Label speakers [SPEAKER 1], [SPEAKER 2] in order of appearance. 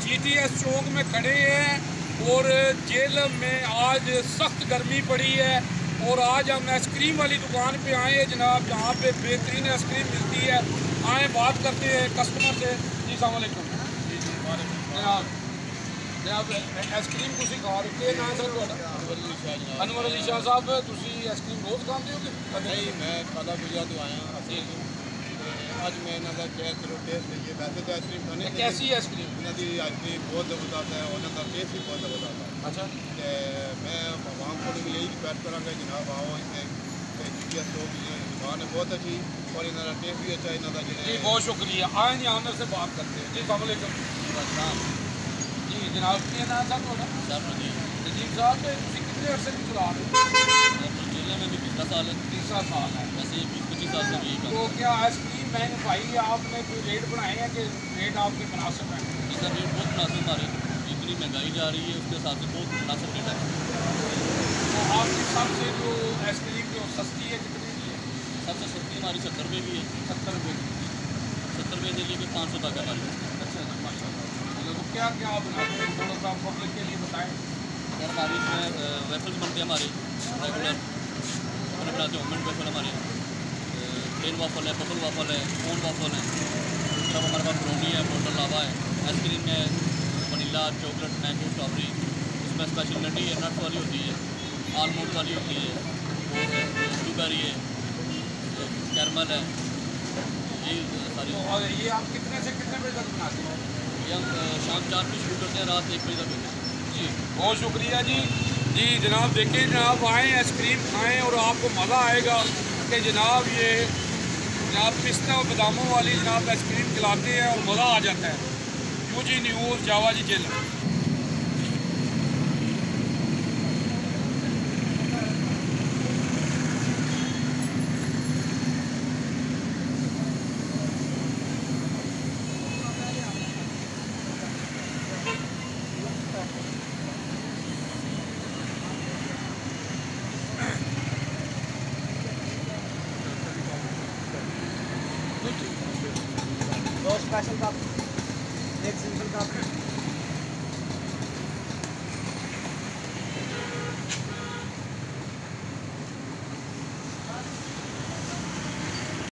[SPEAKER 1] GTS चौक में खड़े हैं और जेल में आज सख्त गर्मी पड़ी है और आज हम आइसक्रीम वाली दुकान पे आए हैं जनाब, जहाँ पे बेहतरीन आइसक्रीम मिलती है। आए बात करते हैं कस्टमर से। जी अस्सलाम वालेकुम।
[SPEAKER 2] जी जी
[SPEAKER 1] जनाब जनाब आइसक्रीम तुसी खा रहे ना सर तुहाडा अनवर अली शाह साहब, तुसी आइसक्रीम रोज़ खाते हो कि
[SPEAKER 2] नहीं? मैं खाला गुजरा तो आया जी। आज मैं इन्होंने टेस्ट लीजिए। वैसे तो आइसक्रीम खाने
[SPEAKER 1] कैसी आइसक्रीम?
[SPEAKER 2] इन्होंने आइसक्रीम बहुत ज़बरदस्त है, उन्होंने टेस्ट भी बहुत ज़बरदस्त है।
[SPEAKER 1] अच्छा,
[SPEAKER 2] मैं आवाम को भी यही रिक्वेस्ट करूँगा जनाब आओ इतने GTS चौक दुकान है बहुत अच्छी और इन्होंने टेस्ट भी अच्छा इन्होंने
[SPEAKER 1] जी। बहुत शुक्रिया। आए नहीं ऑनर से बात करते हैं। जी अस्सलाम वालेकुम। जी जनाब क्या नाम था थोड़ा? नजीब साहब, कितने अरसे की चला रहे हो?
[SPEAKER 3] जिले में भी तीसरा साल है।
[SPEAKER 1] तीसरा साल है।
[SPEAKER 3] वैसे 20-25 साल से भी
[SPEAKER 1] तो क्या आइसक्रीम महंगी भाई आपने कोई रेट बनाए हैं कि रेट आपके मुनासिब है?
[SPEAKER 3] जी सर, रेट बहुत मुनासिब हमारे, जितनी महंगाई जा रही है उसके हिसाब से बहुत मुनासिब रेट है।
[SPEAKER 1] तो आपकी सबसे जो आइसक्रीम जो सस्ती है कितने की है?
[SPEAKER 3] सबसे सस्ती हमारी 70 रुपये की है।
[SPEAKER 1] 70 रुपये की।
[SPEAKER 3] 70 रुपये से लेकर 500 तक है हमारी।
[SPEAKER 1] अच्छा जी, माशाल्लाह। तो क्या क्या आप बनाते हैं, थोड़ा सा पब्लिक के लिए बताएं।
[SPEAKER 3] सर हमारी इसमें वेफल्स बनते हैं हमारे रेगुलर, अपने बनाते हैं होममेड वेफल हमारे, प्लेन वाफल है, बबल वाफल है, कोन वाफल है। सब हमारे पास ब्राउनी है, बॉटल लावा है, आइसक्रीम है, वनीला, चॉकलेट, मैंगो, स्ट्रॉबेरी। इसमें स्पेशल नटी है, नट्स वाली होती है, आलमंड वाली होती है, और ब्लूबेरी है, कैरमल है, ये सारी।
[SPEAKER 1] और ये आप कितने से कितने बजे तक बनाते हैं?
[SPEAKER 3] ये हम शाम 4 बजे शुरू करते हैं, रात 1 बजे तक होते हैं।
[SPEAKER 1] जी बहुत शुक्रिया जी। जी जनाब देखिए जनाब, आएँ आइसक्रीम खाएँ और आपको मज़ा आएगा कि जनाब ये जनाब पिस्ता और बादामों वाली जनाब आइसक्रीम खिलाते हैं और मज़ा आ जाता है। UG न्यूज़ जावा जी जेल।
[SPEAKER 4] दो स्पेशल कप, एक सिंपल कप।